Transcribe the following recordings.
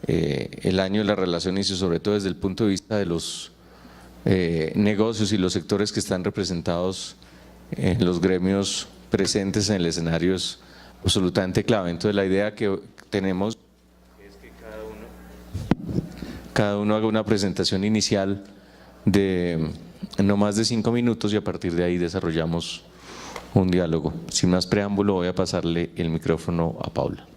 el año de las relaciones y sobre todo desde el punto de vista de los negocios y los sectores que están representados en los gremios presentes en el escenario es absolutamente clave. Entonces la idea que tenemos es que cada uno haga una presentación inicial de no más de 5 minutos y a partir de ahí desarrollamos un diálogo. Sin más preámbulo voy a pasarle el micrófono a Paula.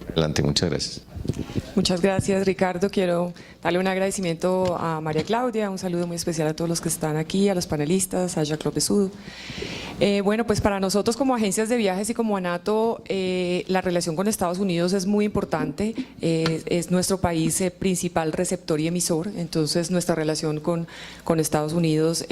Adelante, muchas gracias. Muchas gracias, Ricardo. Quiero darle un agradecimiento a María Claudia, un saludo muy especial a todos los que están aquí, a los panelistas, a Jacques López-Udo. Bueno, pues para nosotros como agencias de viajes y como ANATO, la relación con Estados Unidos es muy importante, es nuestro país principal receptor y emisor, entonces nuestra relación con Estados Unidos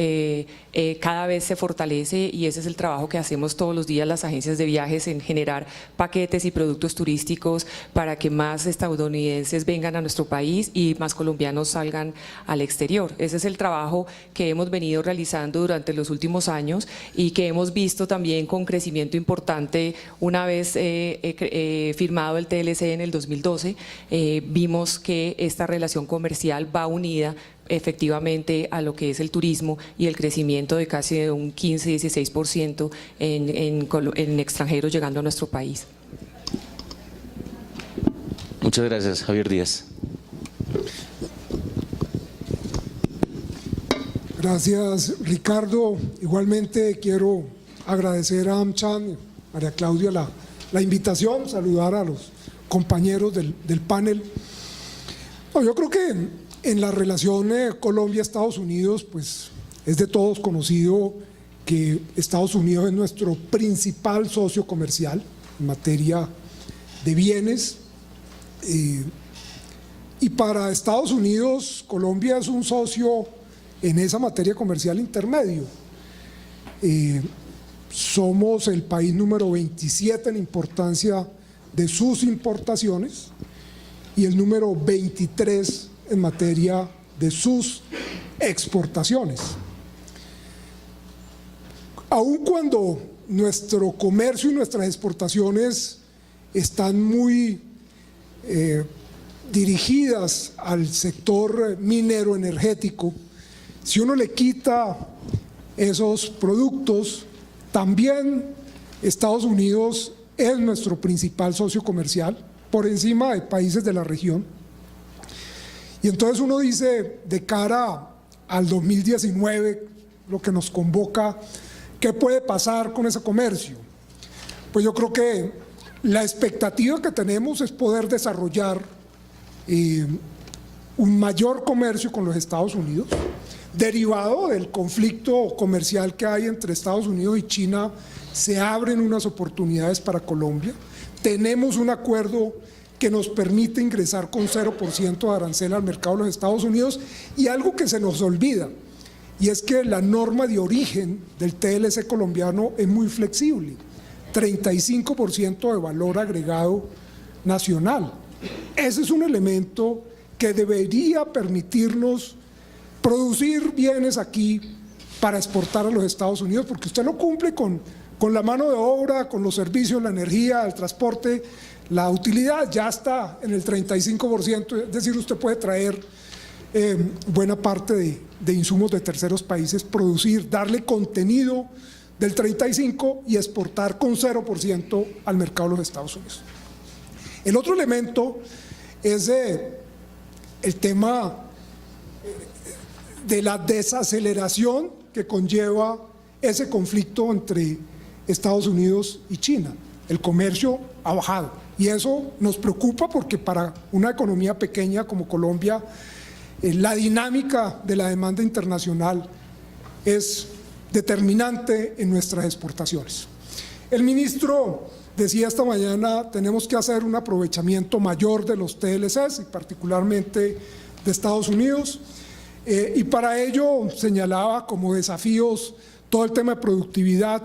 cada vez se fortalece y ese es el trabajo que hacemos todos los días las agencias de viajes en generar paquetes y productos turísticos para que más estadounidenses vengan a nuestro país y más colombianos salgan al exterior. Ese es el trabajo que hemos venido realizando durante los últimos años y que hemos visto también con crecimiento importante una vez firmado el TLC en el 2012, vimos que esta relación comercial va unida efectivamente a lo que es el turismo y el crecimiento de casi de un 15-16% en extranjeros llegando a nuestro país. Muchas gracias, Javier Díaz. Gracias, Ricardo. Igualmente quiero agradecer a AmCham, María Claudia, la invitación, saludar a los compañeros del panel. No, yo creo que en la relación Colombia-Estados Unidos, pues es de todos conocido que Estados Unidos es nuestro principal socio comercial en materia de bienes. Y para Estados Unidos, Colombia es un socio en esa materia comercial intermedio. Somos el país número 27 en importancia de sus importaciones y el número 23 en materia de sus exportaciones. Aun cuando nuestro comercio y nuestras exportaciones están muy dirigidas al sector minero energético, si uno le quita esos productos, también Estados Unidos es nuestro principal socio comercial, por encima de países de la región. Y entonces uno dice, de cara al 2019, lo que nos convoca, ¿qué puede pasar con ese comercio? Pues yo creo que la expectativa que tenemos es poder desarrollar un mayor comercio con los Estados Unidos, derivado del conflicto comercial que hay entre Estados Unidos y China. Se abren unas oportunidades para Colombia. Tenemos un acuerdo que nos permite ingresar con 0% de arancel al mercado de los Estados Unidos, y algo que se nos olvida, y es que la norma de origen del TLC colombiano es muy flexible, 35% de valor agregado nacional. Ese es un elemento que debería permitirnos producir bienes aquí para exportar a los Estados Unidos, porque usted lo cumple con la mano de obra, con los servicios, la energía, el transporte, la utilidad ya está en el 35%, es decir, usted puede traer buena parte de insumos de terceros países, producir, darle contenido del 35% y exportar con 0% al mercado de los Estados Unidos. El otro elemento es el tema de la desaceleración que conlleva ese conflicto entre Estados Unidos y China. El comercio ha bajado y eso nos preocupa porque para una economía pequeña como Colombia, la dinámica de la demanda internacional es determinante en nuestras exportaciones. El ministro decía esta mañana, tenemos que hacer un aprovechamiento mayor de los TLCs y particularmente de Estados Unidos, y para ello señalaba como desafíos todo el tema de productividad,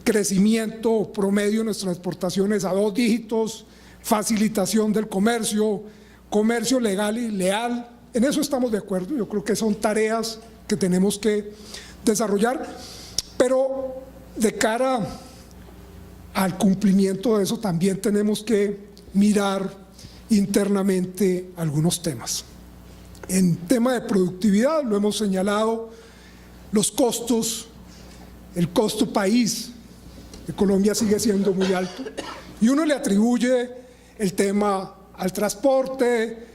crecimiento promedio de nuestras exportaciones a 2 dígitos, facilitación del comercio, comercio legal y leal. En eso estamos de acuerdo, yo creo que son tareas que tenemos que desarrollar, pero de cara al cumplimiento de eso también tenemos que mirar internamente algunos temas. En tema de productividad, lo hemos señalado, los costos, el costo país de Colombia sigue siendo muy alto y uno le atribuye el tema al transporte,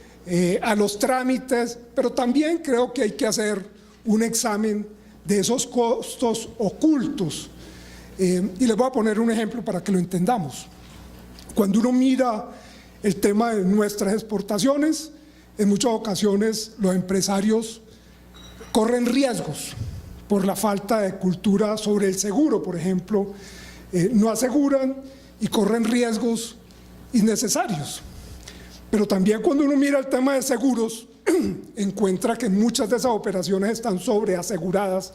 a los trámites, pero también creo que hay que hacer un examen de esos costos ocultos. Y les voy a poner un ejemplo para que lo entendamos. Cuando uno mira el tema de nuestras exportaciones, en muchas ocasiones los empresarios corren riesgos por la falta de cultura sobre el seguro, por ejemplo, no aseguran y corren riesgos innecesarios. Pero también cuando uno mira el tema de seguros, encuentra que muchas de esas operaciones están sobreaseguradas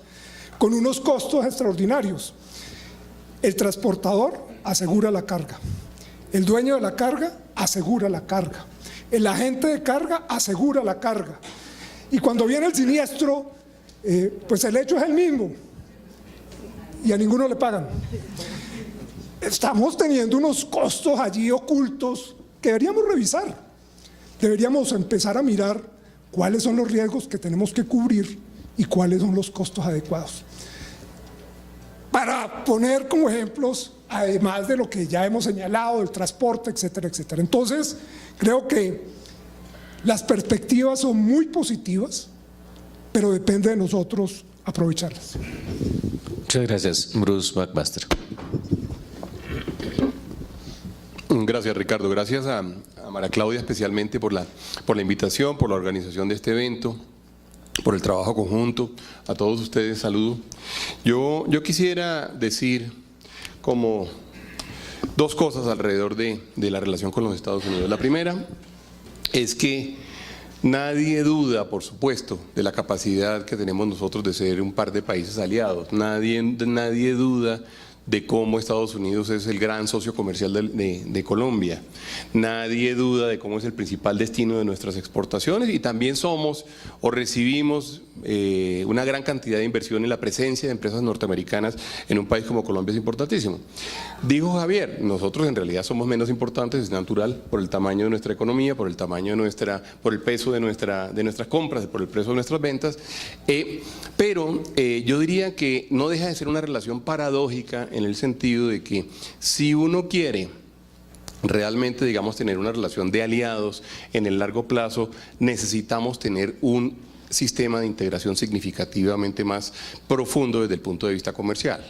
con unos costos extraordinarios. El transportador asegura la carga, el dueño de la carga asegura la carga, el agente de carga asegura la carga. Y cuando viene el siniestro, pues el hecho es el mismo y a ninguno le pagan. Estamos teniendo unos costos allí ocultos que deberíamos revisar. Deberíamos empezar a mirar cuáles son los riesgos que tenemos que cubrir y cuáles son los costos adecuados. Para poner como ejemplos, además de lo que ya hemos señalado, el transporte, etcétera, etcétera. Entonces, creo que las perspectivas son muy positivas, pero depende de nosotros aprovecharlas. Muchas gracias. Bruce Buckbuster. Gracias, Ricardo. Gracias a María Claudia especialmente por la invitación, por la organización de este evento, por el trabajo conjunto. A todos ustedes saludo. Yo quisiera decir como dos cosas alrededor de la relación con los Estados Unidos. La primera es que nadie duda, por supuesto, de la capacidad que tenemos nosotros de ser un par de países aliados. Nadie duda de cómo Estados Unidos es el gran socio comercial de Colombia. Nadie duda de cómo es el principal destino de nuestras exportaciones y también somos o recibimos una gran cantidad de inversión en la presencia de empresas norteamericanas en un país como Colombia es importantísimo. Dijo Javier, nosotros en realidad somos menos importantes, es natural, por el tamaño de nuestra economía, por el tamaño de por el peso de nuestras compras, por el peso de nuestras ventas, pero yo diría que no deja de ser una relación paradójica en el sentido de que si uno quiere realmente, digamos, tener una relación de aliados en el largo plazo, necesitamos tener un sistema de integración significativamente más profundo desde el punto de vista comercial.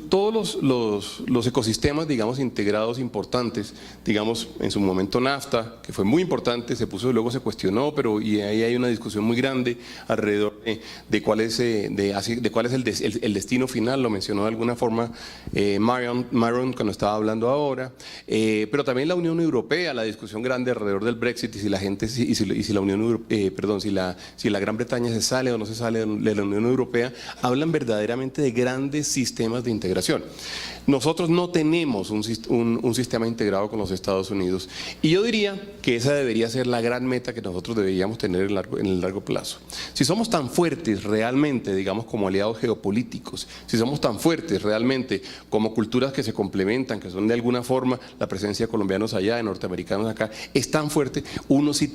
Todos los ecosistemas, digamos, integrados importantes, digamos, en su momento NAFTA, que fue muy importante, se puso, luego se cuestionó, pero y ahí hay una discusión muy grande alrededor de cuál es el destino final, lo mencionó de alguna forma Myron cuando estaba hablando ahora, pero también la Unión Europea, la discusión grande alrededor del Brexit y si la gente, y si la Unión Europea, si la Gran Bretaña se sale o no se sale de la Unión Europea, hablan verdaderamente de grandes sistemas de integración. Nosotros no tenemos un sistema integrado con los Estados Unidos y yo diría que esa debería ser la gran meta que nosotros deberíamos tener en el largo plazo. Si somos tan fuertes realmente, digamos, como aliados geopolíticos, si somos tan fuertes realmente como culturas que se complementan, que son de alguna forma la presencia de colombianos allá, de norteamericanos acá, es tan fuerte, uno sí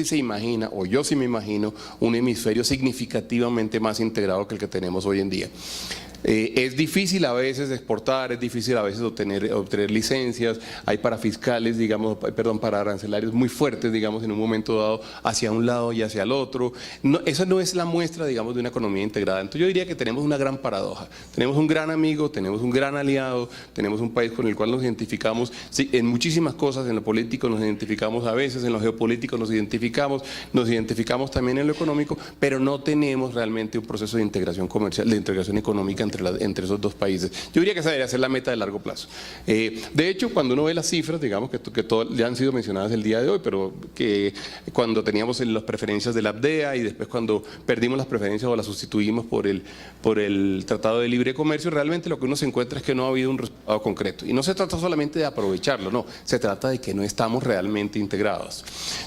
se imagina, o yo sí me imagino, un hemisferio significativamente más integrado que el que tenemos hoy en día. Es difícil a veces exportar, es difícil a veces obtener licencias, hay parafiscales, digamos, para arancelarios muy fuertes, digamos, en un momento dado hacia un lado y hacia el otro. No, esa no es la muestra, digamos, de una economía integrada. Entonces yo diría que tenemos una gran paradoja. Tenemos un gran amigo, tenemos un gran aliado, tenemos un país con el cual nos identificamos sí, en muchísimas cosas, en lo político nos identificamos a veces, en lo geopolítico nos identificamos también en lo económico, pero no tenemos realmente un proceso de integración comercial, de integración económica entre esos dos países. Yo diría que esa debería ser la meta de largo plazo. De hecho, cuando uno ve las cifras, digamos que ya han sido mencionadas el día de hoy, pero que cuando teníamos las preferencias de la APDEA y después cuando perdimos las preferencias o las sustituimos por el Tratado de Libre Comercio, realmente lo que uno se encuentra es que no ha habido un resultado concreto. Y no se trata solamente de aprovecharlo, no, se trata de que no estamos realmente integrados.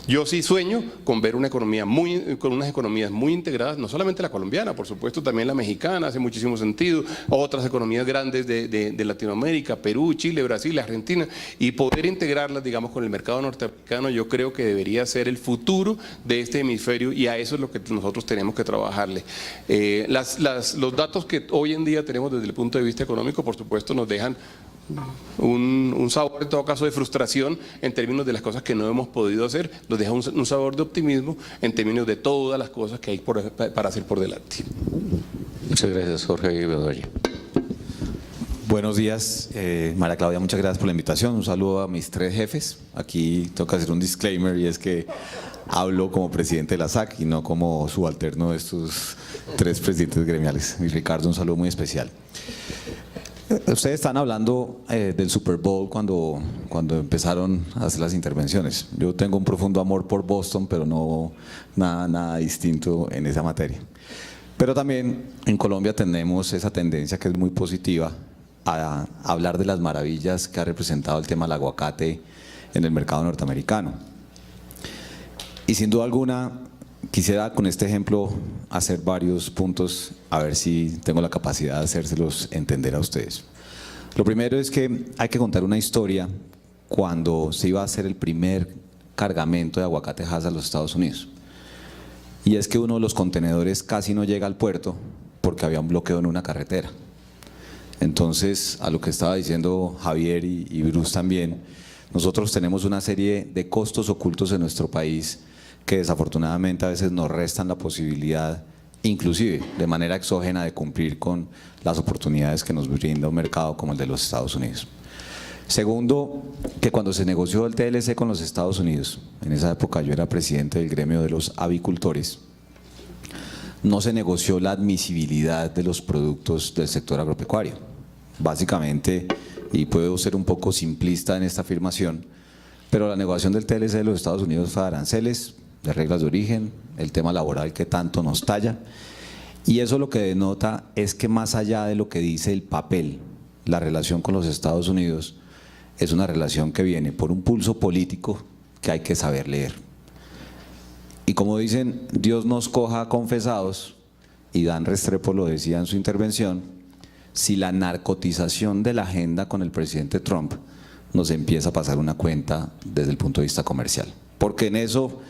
Yo sí sueño con ver con unas economías muy integradas, no solamente la colombiana, por supuesto, también la mexicana, hace muchísimo sentido, Unidos, otras economías grandes de Latinoamérica, Perú, Chile, Brasil, Argentina, y poder integrarlas, digamos, con el mercado norteamericano, yo creo que debería ser el futuro de este hemisferio, y a eso es lo que nosotros tenemos que trabajarle. Los datos que hoy en día tenemos desde el punto de vista económico, por supuesto, nos dejan un sabor, en todo caso, de frustración en términos de las cosas que no hemos podido hacer, nos deja un sabor de optimismo en términos de todas las cosas que hay para hacer por delante. Muchas gracias, Jorge Bedoya. Buenos días, María Claudia, muchas gracias por la invitación. Un saludo a mis 3 jefes. Aquí toca hacer un disclaimer, y es que hablo como presidente de la SAC y no como subalterno de estos 3 presidentes gremiales. Y Ricardo, un saludo muy especial. Ustedes están hablando del Super Bowl cuando empezaron a hacer las intervenciones. Yo tengo un profundo amor por Boston, pero no nada distinto en esa materia. Pero también en Colombia tenemos esa tendencia que es muy positiva a hablar de las maravillas que ha representado el tema del aguacate en el mercado norteamericano. Y sin duda alguna, quisiera con este ejemplo hacer varios puntos, a ver si tengo la capacidad de hacérselos entender a ustedes. Lo primero es que hay que contar una historia cuando se iba a hacer el primer cargamento de aguacate Hass a los Estados Unidos. Y es que uno de los contenedores casi no llega al puerto porque había un bloqueo en una carretera. Entonces, a lo que estaba diciendo Javier y Bruce también, nosotros tenemos una serie de costos ocultos en nuestro país que desafortunadamente a veces nos restan la posibilidad, inclusive de manera exógena, de cumplir con las oportunidades que nos brinda un mercado como el de los Estados Unidos. Segundo, que cuando se negoció el TLC con los Estados Unidos, en esa época yo era presidente del gremio de los avicultores, no se negoció la admisibilidad de los productos del sector agropecuario. Básicamente, y puedo ser un poco simplista en esta afirmación, pero la negociación del TLC de los Estados Unidos fue de aranceles, de reglas de origen, el tema laboral que tanto nos talla, y eso lo que denota es que más allá de lo que dice el papel, la relación con los Estados Unidos es una relación que viene por un pulso político que hay que saber leer. Y como dicen, Dios nos coja confesados, y Dan Restrepo lo decía en su intervención, si la narcotización de la agenda con el presidente Trump nos empieza a pasar una cuenta desde el punto de vista comercial. Porque en eso,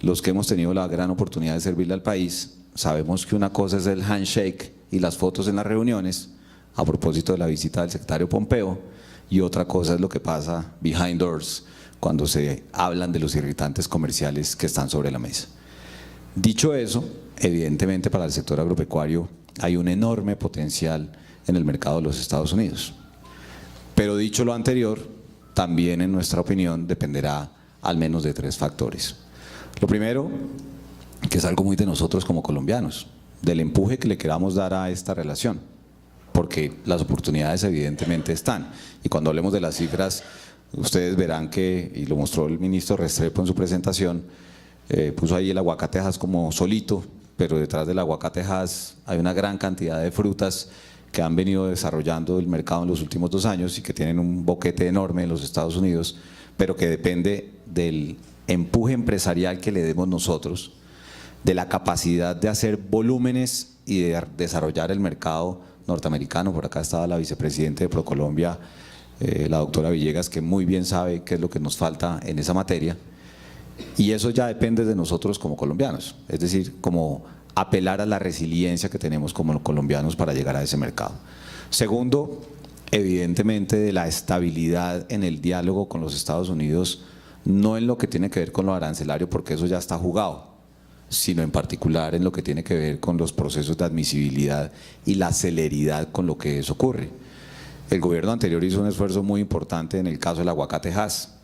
los que hemos tenido la gran oportunidad de servirle al país, sabemos que una cosa es el handshake y las fotos en las reuniones, a propósito de la visita del secretario Pompeo, y otra cosa es lo que pasa behind doors, cuando se hablan de los irritantes comerciales que están sobre la mesa. Dicho eso, evidentemente para el sector agropecuario hay un enorme potencial en el mercado de los Estados Unidos. Pero dicho lo anterior, también en nuestra opinión dependerá al menos de 3 factores. Lo primero, que es algo muy de nosotros como colombianos, del empuje que le queramos dar a esta relación, porque las oportunidades evidentemente están. Y cuando hablemos de las cifras, ustedes verán que, y lo mostró el ministro Restrepo en su presentación, puso ahí el aguacate Hass como solito, pero detrás del aguacate Hass hay una gran cantidad de frutas que han venido desarrollando el mercado en los últimos 2 años y que tienen un boquete enorme en los Estados Unidos, pero que depende del empuje empresarial que le demos nosotros, de la capacidad de hacer volúmenes y de desarrollar el mercado norteamericano. Por acá estaba la vicepresidenta de ProColombia, la doctora Villegas, que muy bien sabe qué es lo que nos falta en esa materia, y eso ya depende de nosotros como colombianos, es decir, como apelar a la resiliencia que tenemos como colombianos para llegar a ese mercado. Segundo, evidentemente de la estabilidad en el diálogo con los Estados Unidos, no en lo que tiene que ver con lo arancelario, porque eso ya está jugado, sino en particular en lo que tiene que ver con los procesos de admisibilidad y la celeridad con lo que eso ocurre. El gobierno anterior hizo un esfuerzo muy importante en el caso del aguacate Hass,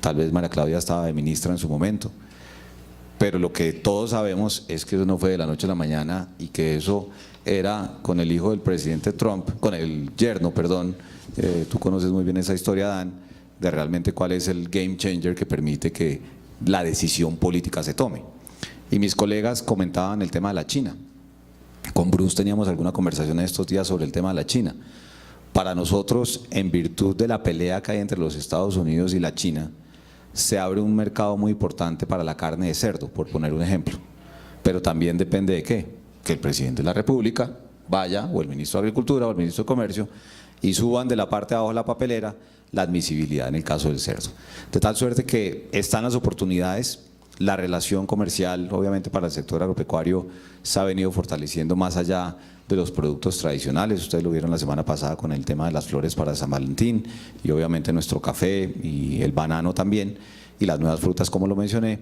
tal vez María Claudia estaba de ministra en su momento, pero lo que todos sabemos es que eso no fue de la noche a la mañana y que eso era con el hijo del presidente Trump, con el yerno, perdón, tú conoces muy bien esa historia, Dan, de realmente cuál es el game changer que permite que la decisión política se tome. Y mis colegas comentaban el tema de la China. Con Bruce teníamos alguna conversación estos días sobre el tema de la China. Para nosotros, en virtud de la pelea que hay entre los Estados Unidos y la China, se abre un mercado muy importante para la carne de cerdo, por poner un ejemplo. Pero también depende de qué, que el presidente de la República vaya, o el ministro de Agricultura o el ministro de Comercio, y suban de la parte de abajo de la papelera la admisibilidad en el caso del cerdo. De tal suerte que están las oportunidades, la relación comercial, obviamente para el sector agropecuario, se ha venido fortaleciendo más allá de los productos tradicionales. Ustedes lo vieron la semana pasada con el tema de las flores para San Valentín, y obviamente nuestro café y el banano también, y las nuevas frutas, como lo mencioné,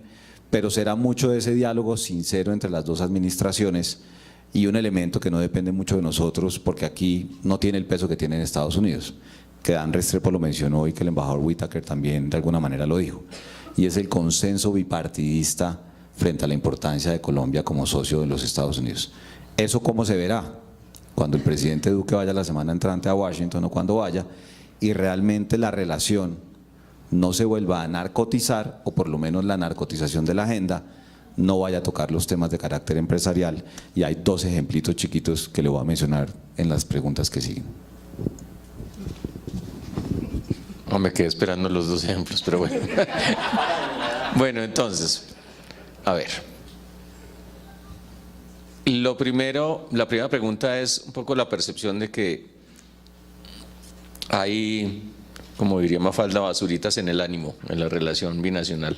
pero será mucho de ese diálogo sincero entre las dos administraciones, y un elemento que no depende mucho de nosotros, porque aquí no tiene el peso que tiene en Estados Unidos, que Dan Restrepo lo mencionó y que el embajador Whitaker también de alguna manera lo dijo, y es el consenso bipartidista frente a la importancia de Colombia como socio de los Estados Unidos. ¿Eso cómo se verá? Cuando el presidente Duque vaya la semana entrante a Washington, o cuando vaya, y realmente la relación no se vuelva a narcotizar, o por lo menos la narcotización de la agenda no vaya a tocar los temas de carácter empresarial. Y hay dos ejemplitos chiquitos que le voy a mencionar en las preguntas que siguen. No me quedé esperando los dos ejemplos, pero bueno. Bueno, entonces, a ver. La primera pregunta es un poco la percepción de que hay, como diría Mafalda, basuritas en el ánimo, en la relación binacional.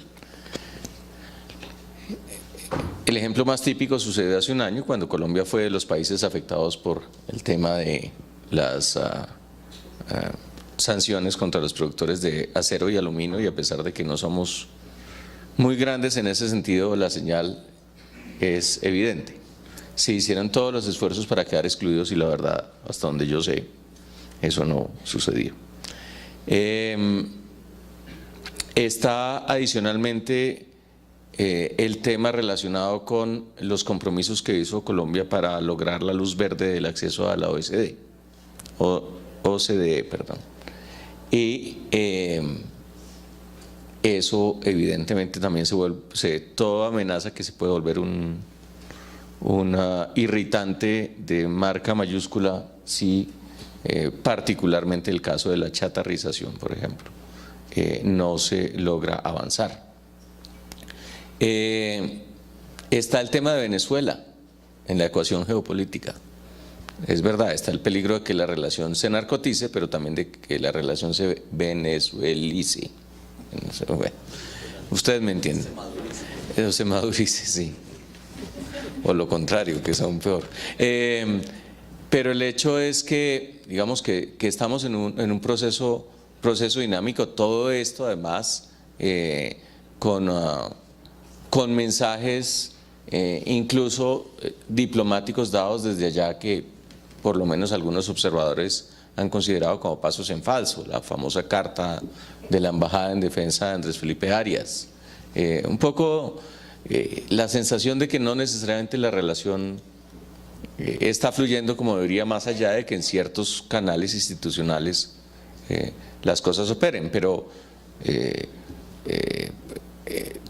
El ejemplo más típico sucedió hace un año, cuando Colombia fue de los países afectados por el tema de las sanciones contra los productores de acero y aluminio, y a pesar de que no somos muy grandes en ese sentido, la señal es evidente. Se hicieron todos los esfuerzos para quedar excluidos y la verdad, hasta donde yo sé, eso no sucedió. Está adicionalmente el tema relacionado con los compromisos que hizo Colombia para lograr la luz verde del acceso a la OCDE, perdón. Y eso evidentemente también toda amenaza que se puede volver una irritante de marca mayúscula, si particularmente el caso de la chatarrización, por ejemplo, no se logra avanzar. Está el tema de Venezuela en la ecuación geopolítica. Es verdad, está el peligro de que la relación se narcotice, pero también de que la relación se venezuelice. Bueno, ustedes me entienden. Eso se madurice, sí. O lo contrario, que es aún peor. Pero el hecho es que, digamos que estamos en un proceso dinámico. Todo esto, además, con mensajes incluso diplomáticos dados desde allá, que por lo menos algunos observadores han considerado como pasos en falso. La famosa carta de la embajada en defensa de Andrés Felipe Arias. Un poco la sensación de que no necesariamente la relación está fluyendo como debería, más allá de que en ciertos canales institucionales las cosas operen. Pero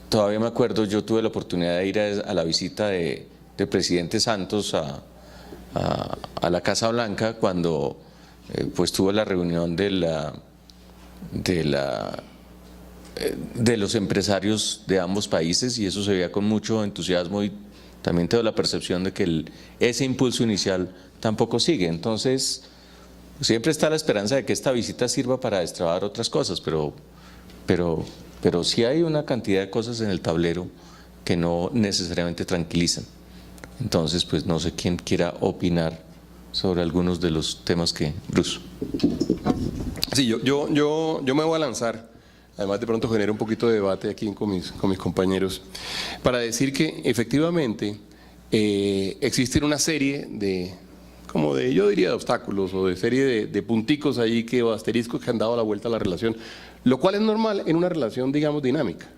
todavía me acuerdo, yo tuve la oportunidad de ir a la visita del presidente Santos a la Casa Blanca, cuando pues tuvo la reunión de los empresarios de ambos países, y eso se veía con mucho entusiasmo, y también tengo la percepción de que ese impulso inicial tampoco sigue. Entonces siempre está la esperanza de que esta visita sirva para destrabar otras cosas, pero sí hay una cantidad de cosas en el tablero que no necesariamente tranquilizan. Entonces, pues no sé quién quiera opinar sobre algunos de los temas que… Bruce. Sí, yo me voy a lanzar, además de pronto genera un poquito de debate aquí con mis compañeros, para decir que efectivamente existen una serie yo diría de obstáculos, o de serie de punticos ahí, o asteriscos, que han dado la vuelta a la relación, lo cual es normal en una relación, digamos, dinámica.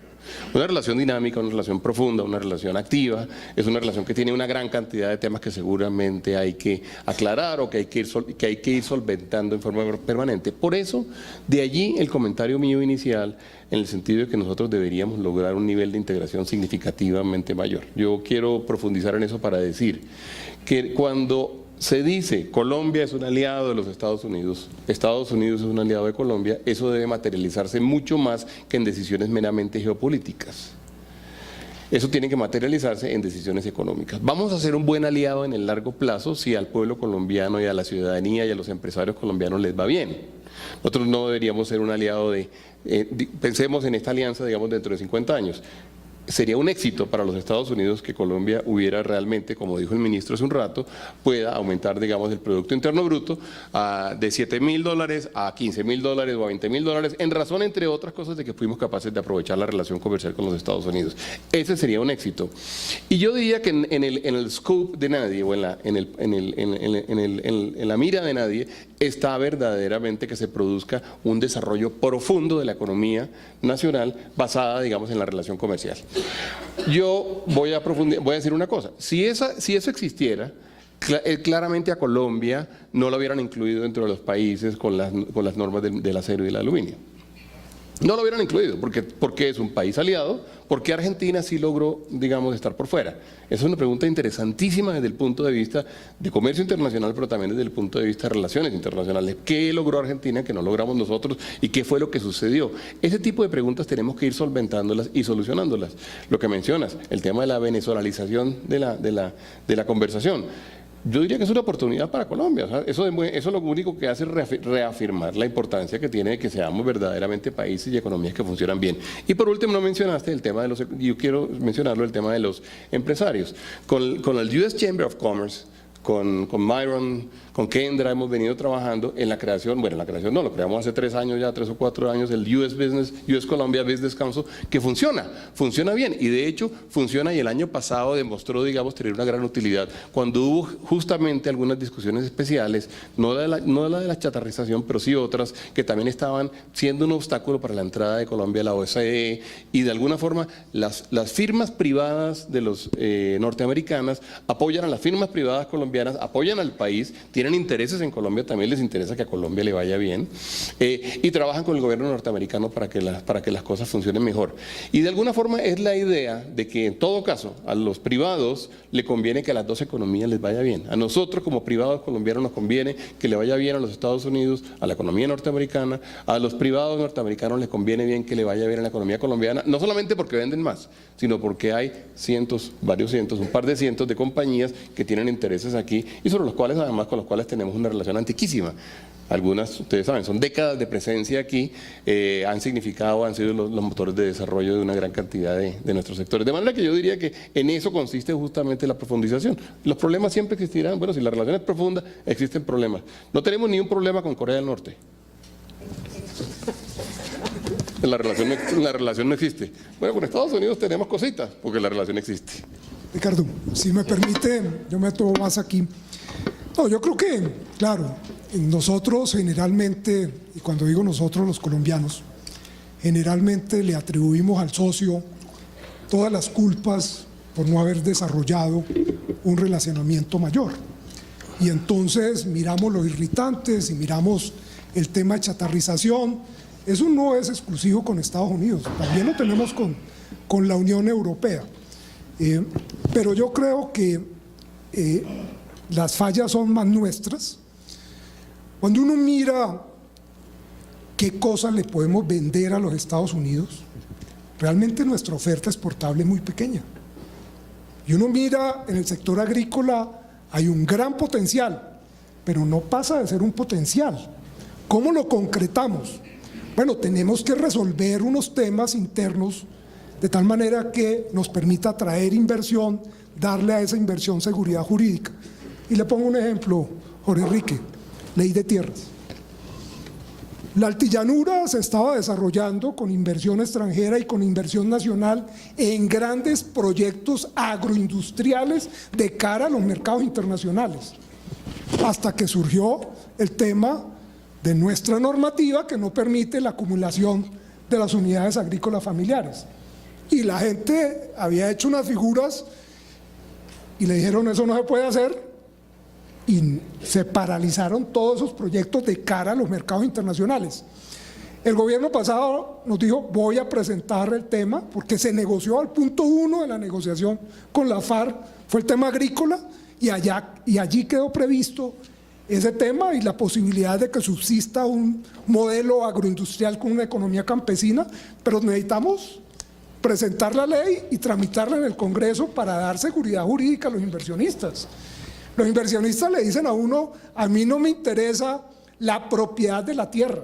Una relación dinámica, una relación profunda, una relación activa, es una relación que tiene una gran cantidad de temas que seguramente hay que aclarar, o que hay que ir solventando en forma permanente. Por eso, de allí el comentario mío inicial, en el sentido de que nosotros deberíamos lograr un nivel de integración significativamente mayor. Yo quiero profundizar en eso para decir que cuando se dice Colombia es un aliado de los Estados Unidos es un aliado de Colombia, eso debe materializarse mucho más que en decisiones meramente geopolíticas. eso tiene que materializarse en decisiones económicas. Vamos a ser un buen aliado en el largo plazo si al pueblo colombiano y a la ciudadanía y a los empresarios colombianos les va bien. Nosotros no deberíamos ser un aliado pensemos en esta alianza, digamos, dentro de 50 años. Sería un éxito para los Estados Unidos que Colombia hubiera realmente, como dijo el ministro hace un rato, pueda aumentar, digamos, el Producto Interno Bruto de $7.000 a $15.000 o a $20.000, en razón, entre otras cosas, de que fuimos capaces de aprovechar la relación comercial con los Estados Unidos. Ese sería un éxito. Y yo diría que en el scope de nadie, o en la mira de nadie, está verdaderamente que se produzca un desarrollo profundo de la economía nacional basada, digamos, en la relación comercial. Yo voy a decir una cosa, si eso existiera, claramente a Colombia no lo hubieran incluido dentro de los países con las normas del acero y del aluminio. No lo hubieran incluido, porque es un país aliado, porque Argentina sí logró, digamos, estar por fuera. Esa es una pregunta interesantísima desde el punto de vista de comercio internacional, pero también desde el punto de vista de relaciones internacionales. ¿Qué logró Argentina que no logramos nosotros y qué fue lo que sucedió? Ese tipo de preguntas tenemos que ir solventándolas y solucionándolas. Lo que mencionas, el tema de la venezolanización de la conversación. Yo diría que es una oportunidad para Colombia. O sea, eso lo único que hace es reafirmar la importancia que tiene de que seamos verdaderamente países y economías que funcionan bien. Y por último, no mencionaste el tema yo quiero mencionarlo, el tema de los empresarios. Con el US Chamber of Commerce, con Myron, con Kendra, hemos venido trabajando en la creación, no, lo creamos hace 3 o 4 años, el US Colombia Business Council, que funciona bien, y de hecho funciona, y el año pasado demostró, digamos, tener una gran utilidad, cuando hubo justamente algunas discusiones especiales, no la de la chatarrización, pero sí otras, que también estaban siendo un obstáculo para la entrada de Colombia a la OCDE, y de alguna forma las firmas privadas de los norteamericanas apoyan a las firmas privadas colombianas, apoyan al país, tienen intereses en Colombia, también les interesa que a Colombia le vaya bien, y trabajan con el gobierno norteamericano para que las cosas funcionen mejor. Y de alguna forma es la idea de que en todo caso a los privados le conviene que a las dos economías les vaya bien. A nosotros como privados colombianos nos conviene que le vaya bien a los Estados Unidos, a la economía norteamericana, a los privados norteamericanos les conviene bien que le vaya bien a la economía colombiana, no solamente porque venden más, sino porque hay varios cientos, un par de cientos de compañías que tienen intereses aquí y sobre los cuales, además, con los cuales tenemos una relación antiquísima. Algunas, ustedes saben, son décadas de presencia aquí, han sido los motores de desarrollo de una gran cantidad de nuestros sectores. De manera que yo diría que en eso consiste justamente la profundización. Los problemas siempre existirán. Bueno, si la relación es profunda, existen problemas. No tenemos ni un problema con Corea del Norte. La relación no existe. Bueno, con Estados Unidos tenemos cositas, porque la relación existe. Ricardo, si me permite, yo me tomo más aquí. No, yo creo que, claro, nosotros generalmente, y cuando digo nosotros los colombianos, generalmente le atribuimos al socio todas las culpas por no haber desarrollado un relacionamiento mayor. Y entonces miramos los irritantes y miramos el tema de chatarrización. Eso no es exclusivo con Estados Unidos, también lo tenemos con la Unión Europea. Pero yo creo que las fallas son más nuestras. Cuando uno mira qué cosas le podemos vender a los Estados Unidos, realmente nuestra oferta exportable es muy pequeña. Y uno mira en el sector agrícola, hay un gran potencial, pero no pasa de ser un potencial. ¿Cómo lo concretamos? Bueno, tenemos que resolver unos temas internos de tal manera que nos permita atraer inversión, darle a esa inversión seguridad jurídica. Y le pongo un ejemplo, Jorge Enrique, ley de tierras. La altillanura se estaba desarrollando con inversión extranjera y con inversión nacional en grandes proyectos agroindustriales de cara a los mercados internacionales, hasta que surgió el tema de nuestra normativa que no permite la acumulación de las unidades agrícolas familiares. Y la gente había hecho unas figuras y le dijeron eso no se puede hacer, y se paralizaron todos esos proyectos de cara a los mercados internacionales. El gobierno pasado nos dijo, voy a presentar el tema, porque se negoció al punto 1 de la negociación con la FARC, fue el tema agrícola, y allí quedó previsto ese tema y la posibilidad de que subsista un modelo agroindustrial con una economía campesina, pero necesitamos presentar la ley y tramitarla en el Congreso para dar seguridad jurídica a los inversionistas. Los inversionistas le dicen a uno, a mí no me interesa la propiedad de la tierra,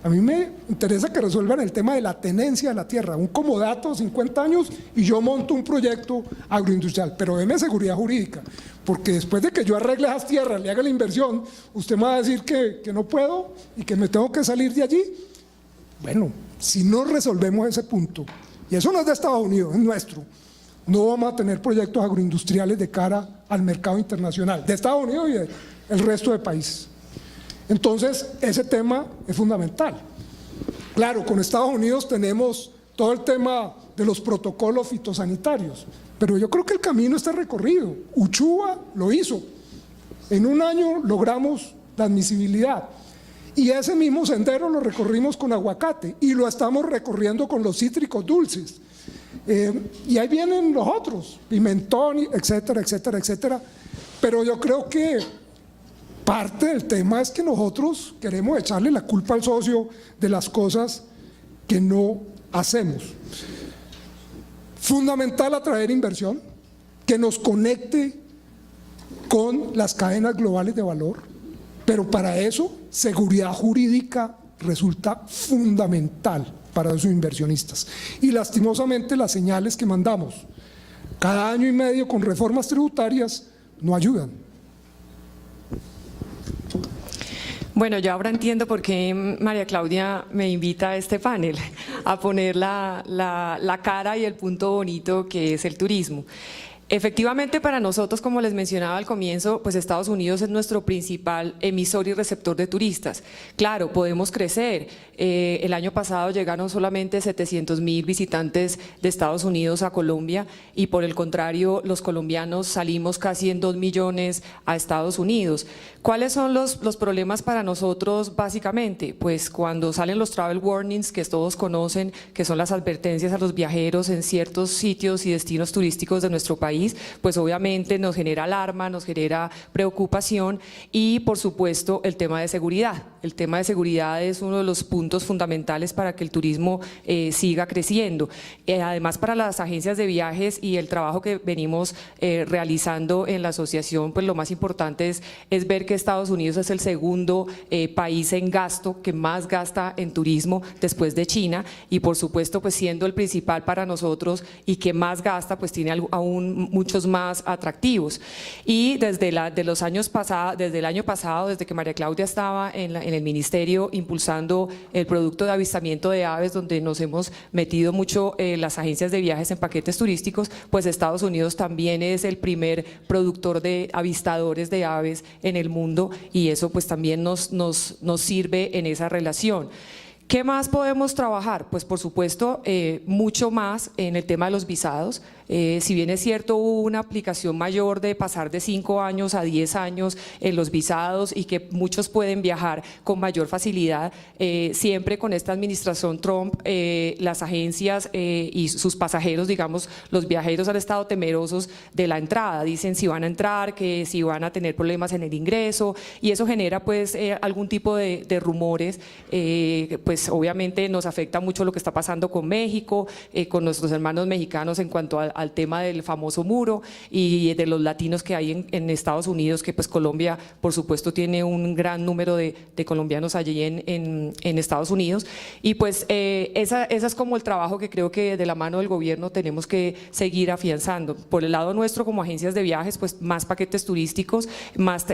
a mí me interesa que resuelvan el tema de la tenencia de la tierra, un comodato, 50 años, y yo monto un proyecto agroindustrial, pero deme seguridad jurídica, porque después de que yo arregle esas tierras, le haga la inversión, usted me va a decir que no puedo y que me tengo que salir de allí. Bueno, si no resolvemos ese punto, y eso no es de Estados Unidos, es nuestro, no vamos a tener proyectos agroindustriales de cara al mercado internacional, de Estados Unidos y del resto de países. Entonces, ese tema es fundamental. Claro, con Estados Unidos tenemos todo el tema de los protocolos fitosanitarios, pero yo creo que el camino está recorrido. Uchuva lo hizo. En un año logramos la admisibilidad. Y ese mismo sendero lo recorrimos con aguacate y lo estamos recorriendo con los cítricos dulces. Y ahí vienen los otros, pimentón, etcétera, etcétera, etcétera. Pero yo creo que parte del tema es que nosotros queremos echarle la culpa al socio de las cosas que no hacemos. Fundamental atraer inversión que nos conecte con las cadenas globales de valor, pero para eso seguridad jurídica resulta fundamental para esos inversionistas. Y lastimosamente las señales que mandamos cada año y medio con reformas tributarias no ayudan. Bueno, yo ahora entiendo por qué María Claudia me invita a este panel, a poner la cara y el punto bonito que es el turismo. Efectivamente, para nosotros, como les mencionaba al comienzo, pues Estados Unidos es nuestro principal emisor y receptor de turistas. Claro, podemos crecer. El año pasado llegaron solamente 700.000 visitantes de Estados Unidos a Colombia y por el contrario, los colombianos salimos casi en 2 millones a Estados Unidos. ¿Cuáles son los problemas para nosotros básicamente? Pues cuando salen los travel warnings que todos conocen, que son las advertencias a los viajeros en ciertos sitios y destinos turísticos de nuestro país, pues obviamente nos genera alarma, nos genera preocupación y por supuesto el tema de seguridad. El tema de seguridad es uno de los puntos fundamentales para que el turismo siga creciendo. Además, para las agencias de viajes y el trabajo que venimos realizando en la asociación, pues lo más importante es ver que Estados Unidos es el segundo país en gasto que más gasta en turismo después de China y por supuesto pues siendo el principal para nosotros y que más gasta, pues tiene aún muchos más atractivos. Y desde el año pasado, desde que María Claudia estaba en el ministerio impulsando el producto de avistamiento de aves, donde nos hemos metido mucho las agencias de viajes en paquetes turísticos, pues Estados Unidos también es el primer productor de avistadores de aves en el mundo y eso pues también nos sirve en esa relación. ¿Qué más podemos trabajar? Pues por supuesto mucho más en el tema de los visados. Si bien es cierto hubo una aplicación mayor de pasar de 5 años a 10 años en los visados y que muchos pueden viajar con mayor facilidad, siempre con esta administración Trump las agencias y sus pasajeros, digamos los viajeros han estado temerosos de la entrada, dicen si van a entrar, que si van a tener problemas en el ingreso y eso genera pues algún tipo de rumores, pues obviamente nos afecta mucho lo que está pasando con México, con nuestros hermanos mexicanos en cuanto al tema del famoso muro y de los latinos que hay en Estados Unidos, que pues Colombia por supuesto tiene un gran número de colombianos allí en Estados Unidos y pues esa es como el trabajo que creo que de la mano del gobierno tenemos que seguir afianzando. Por el lado nuestro como agencias de viajes, pues más paquetes turísticos, más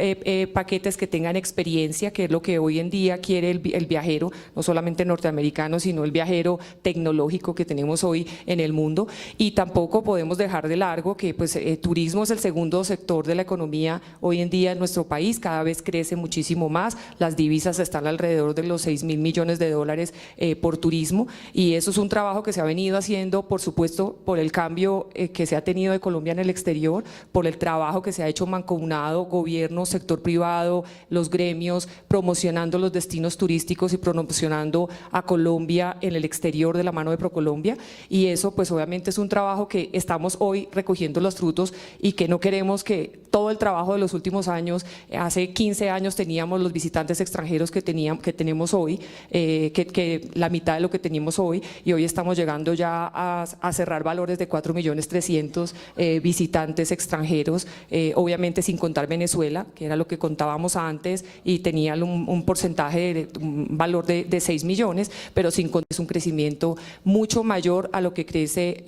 paquetes que tengan experiencia, que es lo que hoy en día quiere el viajero, no solamente norteamericano, sino el viajero tecnológico que tenemos hoy en el mundo y tampoco podemos dejar de largo que pues turismo es el segundo sector de la economía hoy en día en nuestro país, cada vez crece muchísimo más, las divisas están alrededor de los 6.000 millones de dólares por turismo y eso es un trabajo que se ha venido haciendo por supuesto por el cambio que se ha tenido de Colombia en el exterior, por el trabajo que se ha hecho mancomunado, gobierno, sector privado, los gremios, promocionando los destinos turísticos y promocionando a Colombia en el exterior de la mano de ProColombia y eso pues obviamente es un trabajo que estamos hoy recogiendo los frutos y que no queremos que todo el trabajo de los últimos años, hace 15 años teníamos los visitantes extranjeros que tenemos hoy, que la mitad de lo que teníamos hoy, y hoy estamos llegando ya a cerrar valores de 4.300.000 visitantes extranjeros, obviamente sin contar Venezuela, que era lo que contábamos antes y tenía un porcentaje, un valor de 6 millones, pero sin contar es un crecimiento mucho mayor a lo que crece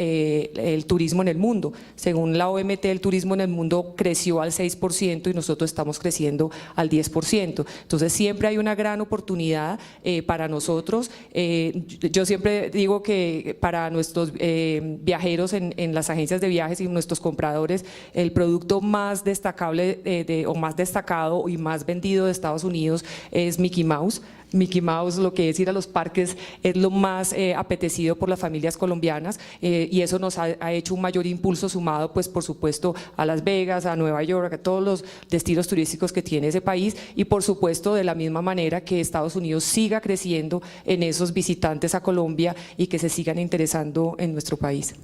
el turismo en el mundo. Según la OMT, el turismo en el mundo creció al 6% y nosotros estamos creciendo al 10%. Entonces siempre hay una gran oportunidad para nosotros. Yo siempre digo que para nuestros viajeros en las agencias de viajes y nuestros compradores, el producto más destacable o más destacado y más vendido de Estados Unidos es Mickey Mouse. Mickey Mouse, lo que es ir a los parques, es lo más apetecido por las familias colombianas, y eso nos ha hecho un mayor impulso, sumado pues por supuesto a Las Vegas, a Nueva York, a todos los destinos turísticos que tiene ese país, y por supuesto de la misma manera que Estados Unidos siga creciendo en esos visitantes a Colombia y que se sigan interesando en nuestro país.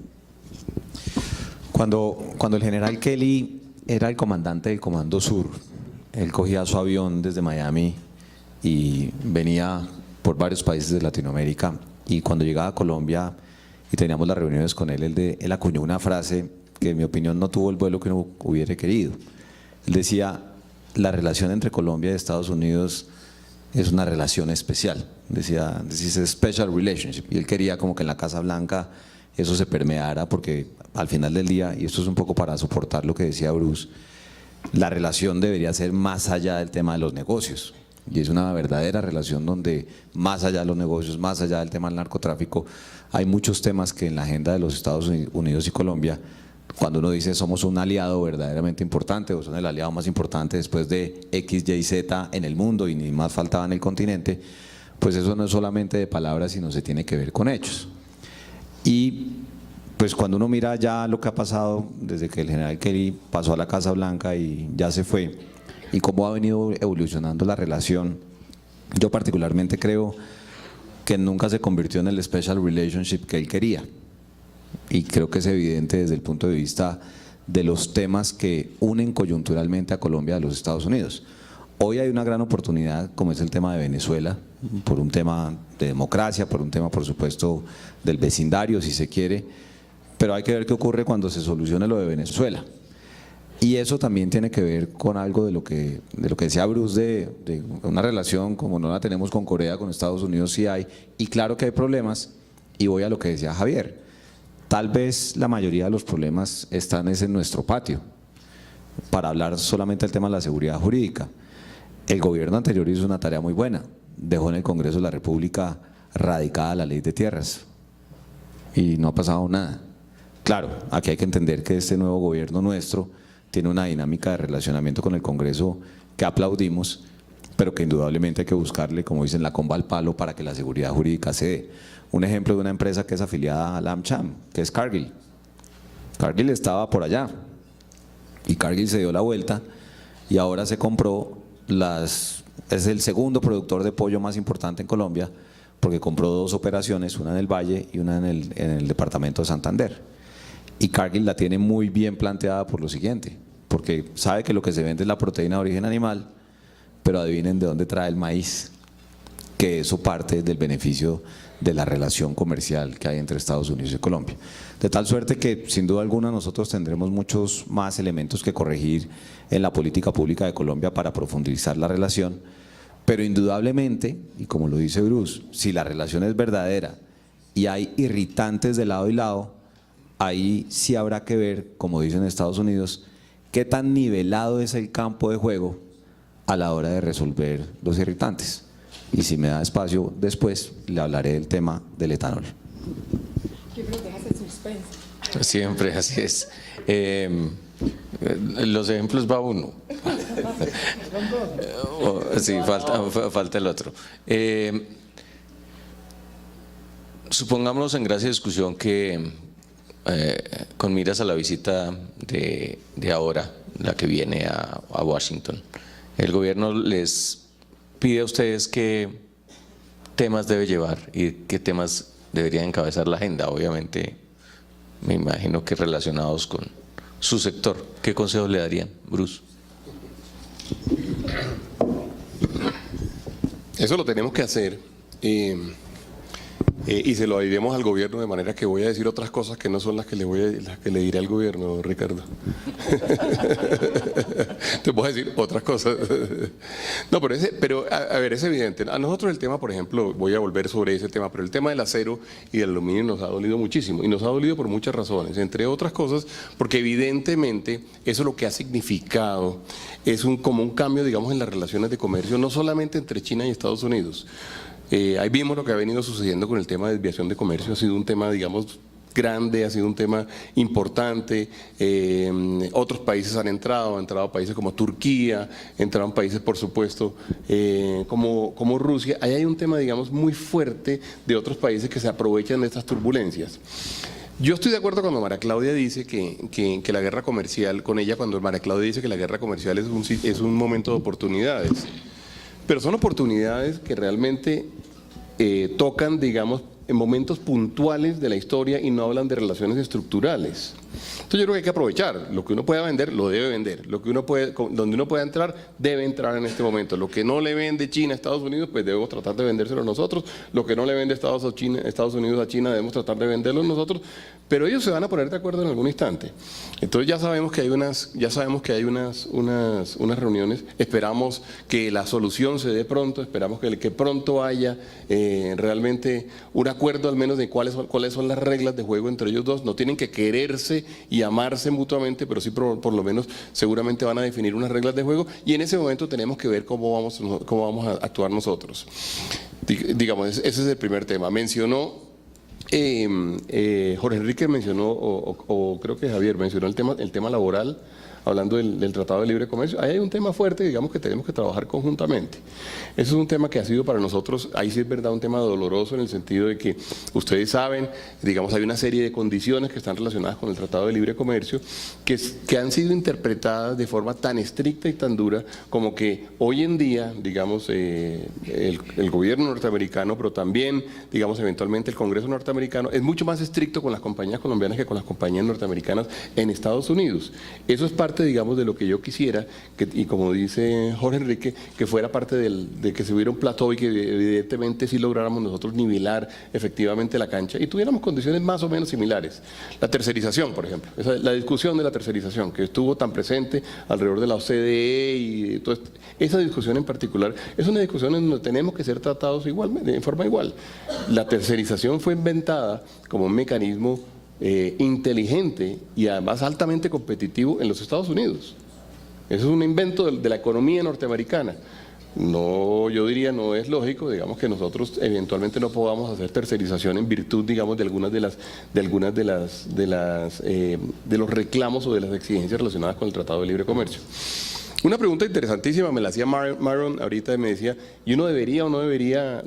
Cuando el general Kelly era el comandante del Comando Sur, él cogía su avión desde Miami y venía por varios países de Latinoamérica, y cuando llegaba a Colombia y teníamos las reuniones con él, él acuñó una frase que en mi opinión no tuvo el vuelo que uno hubiera querido. Él decía: la relación entre Colombia y Estados Unidos es una relación especial. Decía, this is a special relationship, y él quería como que en la Casa Blanca eso se permeara, porque al final del día, y esto es un poco para soportar lo que decía Bruce, la relación debería ser más allá del tema de los negocios. Y es una verdadera relación donde más allá de los negocios, más allá del tema del narcotráfico, hay muchos temas que en la agenda de los Estados Unidos y Colombia, cuando uno dice somos un aliado verdaderamente importante o son el aliado más importante después de X, Y, Z en el mundo y ni más faltaba en el continente, pues eso no es solamente de palabras, sino se tiene que ver con hechos. Y pues cuando uno mira ya lo que ha pasado desde que el general Kelly pasó a la Casa Blanca y ya se fue, y cómo ha venido evolucionando la relación, yo particularmente creo que nunca se convirtió en el special relationship que él quería, y creo que es evidente desde el punto de vista de los temas que unen coyunturalmente a Colombia a los Estados Unidos. Hoy hay una gran oportunidad, como es el tema de Venezuela, por un tema de democracia, por un tema por supuesto del vecindario si se quiere, pero hay que ver qué ocurre cuando se solucione lo de Venezuela. Y eso también tiene que ver con algo de lo que decía Bruce, de una relación como no la tenemos con Corea, con Estados Unidos sí hay, y claro que hay problemas, y voy a lo que decía Javier. Tal vez la mayoría de los problemas están en nuestro patio, para hablar solamente del tema de la seguridad jurídica. El gobierno anterior hizo una tarea muy buena, dejó en el Congreso de la República radicada la ley de tierras, y no ha pasado nada. Claro, aquí hay que entender que este nuevo gobierno nuestro tiene una dinámica de relacionamiento con el Congreso que aplaudimos, pero que indudablemente hay que buscarle, como dicen, la comba al palo para que la seguridad jurídica se dé. Un ejemplo de una empresa que es afiliada a la AmCham, que es Cargill. Cargill estaba por allá y Cargill se dio la vuelta y ahora se compró es el segundo productor de pollo más importante en Colombia, porque compró 2 operaciones, una en el Valle y una en el departamento de Santander. Y Cargill la tiene muy bien planteada por lo siguiente, porque sabe que lo que se vende es la proteína de origen animal, pero adivinen de dónde trae el maíz, que eso parte del beneficio de la relación comercial que hay entre Estados Unidos y Colombia. De tal suerte que sin duda alguna nosotros tendremos muchos más elementos que corregir en la política pública de Colombia para profundizar la relación, pero indudablemente, y como lo dice Bruce, si la relación es verdadera y hay irritantes de lado y lado, ahí sí habrá que ver, como dicen en Estados Unidos, qué tan nivelado es el campo de juego a la hora de resolver los irritantes. Y si me da espacio después, le hablaré del tema del etanol. Siempre así es. Los ejemplos va uno. Sí, falta el otro. Supongamos en gracia de discusión que con miras a la visita de ahora, la que viene a Washington, el gobierno les pide a ustedes qué temas debe llevar y qué temas deberían encabezar la agenda. Obviamente me imagino que relacionados con su sector. ¿Qué consejos le darían, Bruce? Eso lo tenemos que hacer y se lo diremos al gobierno, de manera que voy a decir otras cosas que no son las que le diré al gobierno, Ricardo. Te voy a decir otras cosas. No, pero a ver, es evidente. A nosotros el tema, por ejemplo, voy a volver sobre ese tema, pero el tema del acero y del aluminio nos ha dolido muchísimo, y nos ha dolido por muchas razones, entre otras cosas, porque evidentemente eso lo que ha significado es como un cambio, digamos, en las relaciones de comercio, no solamente entre China y Estados Unidos. Ahí vimos lo que ha venido sucediendo con el tema de desviación de comercio. Ha sido un tema, digamos, grande, ha sido un tema importante. Otros países han entrado países como Turquía, entraron países, por supuesto, como Rusia. Ahí hay un tema, digamos, muy fuerte de otros países que se aprovechan de estas turbulencias. Yo estoy de acuerdo cuando María Claudia dice que la guerra comercial, con ella, cuando María Claudia dice que la guerra comercial es un momento de oportunidades. Pero son oportunidades que realmente tocan, digamos, en momentos puntuales de la historia y no hablan de relaciones estructurales. Entonces yo creo que hay que aprovechar. Lo que uno pueda vender, lo debe vender. Donde uno pueda entrar, debe entrar en este momento. Lo que no le vende China a Estados Unidos, pues debemos tratar de vendérselo nosotros. Lo que no le vende Estados Unidos a China, debemos tratar de venderlo nosotros. Pero ellos se van a poner de acuerdo en algún instante. Entonces ya sabemos que hay unas reuniones. Esperamos que la solución se dé pronto. Esperamos que pronto haya realmente un acuerdo, al menos, de cuáles son las reglas de juego entre ellos dos. No tienen que quererse y amarse mutuamente, pero sí por lo menos seguramente van a definir unas reglas de juego, y en ese momento tenemos que ver cómo vamos a actuar nosotros. Digamos, ese es el primer tema. Mencionó Jorge Enrique, mencionó, o creo que Javier mencionó el tema laboral, hablando del Tratado de Libre Comercio. Ahí hay un tema fuerte, digamos, que tenemos que trabajar conjuntamente. Eso es un tema que ha sido para nosotros, ahí sí es verdad, un tema doloroso, en el sentido de que ustedes saben, digamos, hay una serie de condiciones que están relacionadas con el Tratado de Libre Comercio que han sido interpretadas de forma tan estricta y tan dura, como que hoy en día, digamos, el gobierno norteamericano, pero también, digamos, eventualmente el Congreso norteamericano, es mucho más estricto con las compañías colombianas que con las compañías norteamericanas en Estados Unidos. Eso es parte, digamos, de lo que yo quisiera, y como dice Jorge Enrique, que fuera parte de que se hubiera un plató y que evidentemente sí lográramos nosotros nivelar efectivamente la cancha y tuviéramos condiciones más o menos similares. La tercerización, por ejemplo, la discusión de la tercerización, que estuvo tan presente alrededor de la OCDE y todo esto, esa discusión en particular es una discusión en donde tenemos que ser tratados igualmente, en forma igual. La tercerización fue inventada como un mecanismo inteligente y además altamente competitivo en los Estados Unidos. Eso es un invento de la economía norteamericana. No, yo diría, no es lógico, digamos, que nosotros eventualmente no podamos hacer tercerización en virtud, digamos, de los reclamos o de las exigencias relacionadas con el Tratado de Libre Comercio. Una pregunta interesantísima me la hacía Myron ahorita, y me decía, ¿y uno debería o no debería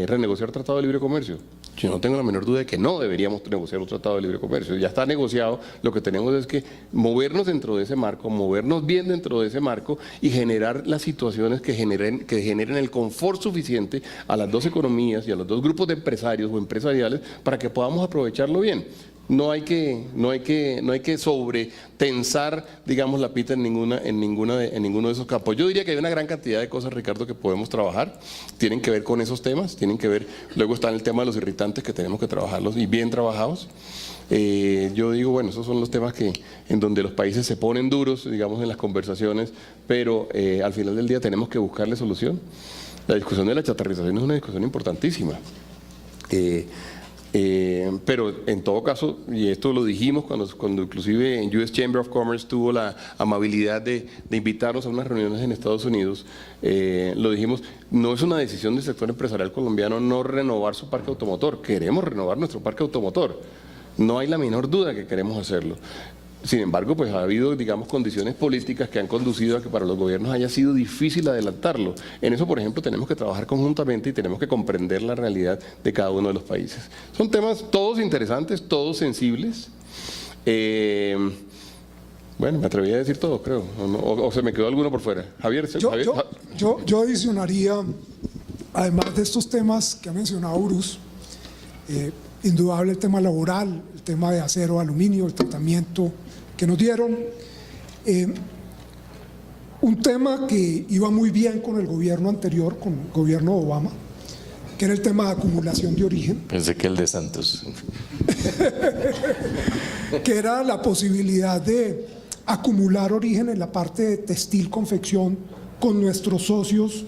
renegociar Tratado de Libre Comercio? Yo no tengo la menor duda de que no deberíamos negociar un Tratado de Libre Comercio. Ya está negociado, lo que tenemos es que movernos dentro de ese marco, movernos bien dentro de ese marco y generar las situaciones que generen el confort suficiente a las dos economías y a los dos grupos de empresarios o empresariales para que podamos aprovecharlo bien. No hay que sobretensar, digamos, la pita en ninguno de esos campos. Yo diría que hay una gran cantidad de cosas, Ricardo, que podemos trabajar, tienen que ver con esos temas, tienen que ver, luego está el tema de los irritantes, que tenemos que trabajarlos y bien trabajados. Yo digo, bueno, esos son los temas en donde los países se ponen duros, digamos, en las conversaciones, pero al final del día tenemos que buscarle solución. La discusión de la chatarrización es una discusión importantísima. Pero en todo caso, y esto lo dijimos cuando inclusive en US Chamber of Commerce tuvo la amabilidad de invitarnos a unas reuniones en Estados Unidos, lo dijimos, no es una decisión del sector empresarial colombiano no renovar su parque automotor, queremos renovar nuestro parque automotor, no hay la menor duda que queremos hacerlo. Sin embargo, pues ha habido, digamos, condiciones políticas que han conducido a que para los gobiernos haya sido difícil adelantarlo. En eso, por ejemplo, tenemos que trabajar conjuntamente y tenemos que comprender la realidad de cada uno de los países. Son temas todos interesantes, todos sensibles. Bueno, me atreví a decir todo, creo, o se me quedó alguno por fuera. Javier. Yo adicionaría, además de estos temas que ha mencionado Bruce, indudable el tema laboral, el tema de acero, aluminio, el tratamiento que nos dieron. Un tema que iba muy bien con el gobierno anterior, con el gobierno de Obama, que era el tema de acumulación de origen. Pensé que el de Santos. Que era la posibilidad de acumular origen en la parte de textil, confección, con nuestros socios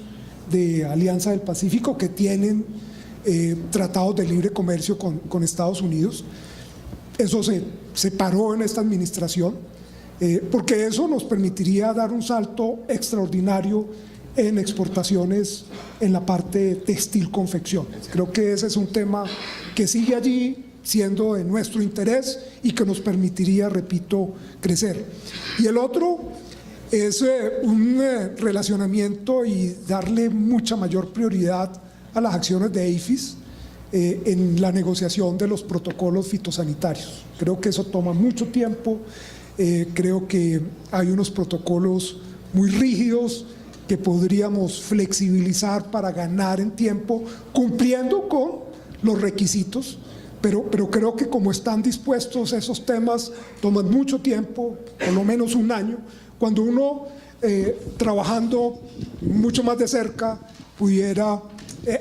de Alianza del Pacífico que tienen tratados de libre comercio con Estados Unidos. Eso se paró en esta administración, porque eso nos permitiría dar un salto extraordinario en exportaciones en la parte textil, confección. Creo que ese es un tema que sigue allí siendo de nuestro interés y que nos permitiría, repito, crecer. Y el otro es un relacionamiento y darle mucha mayor prioridad a las acciones de APHIS en la negociación de los protocolos fitosanitarios. Creo que eso toma mucho tiempo, creo que hay unos protocolos muy rígidos que podríamos flexibilizar para ganar en tiempo, cumpliendo con los requisitos, pero creo que como están dispuestos esos temas, toman mucho tiempo, por lo menos un año, cuando uno trabajando mucho más de cerca pudiera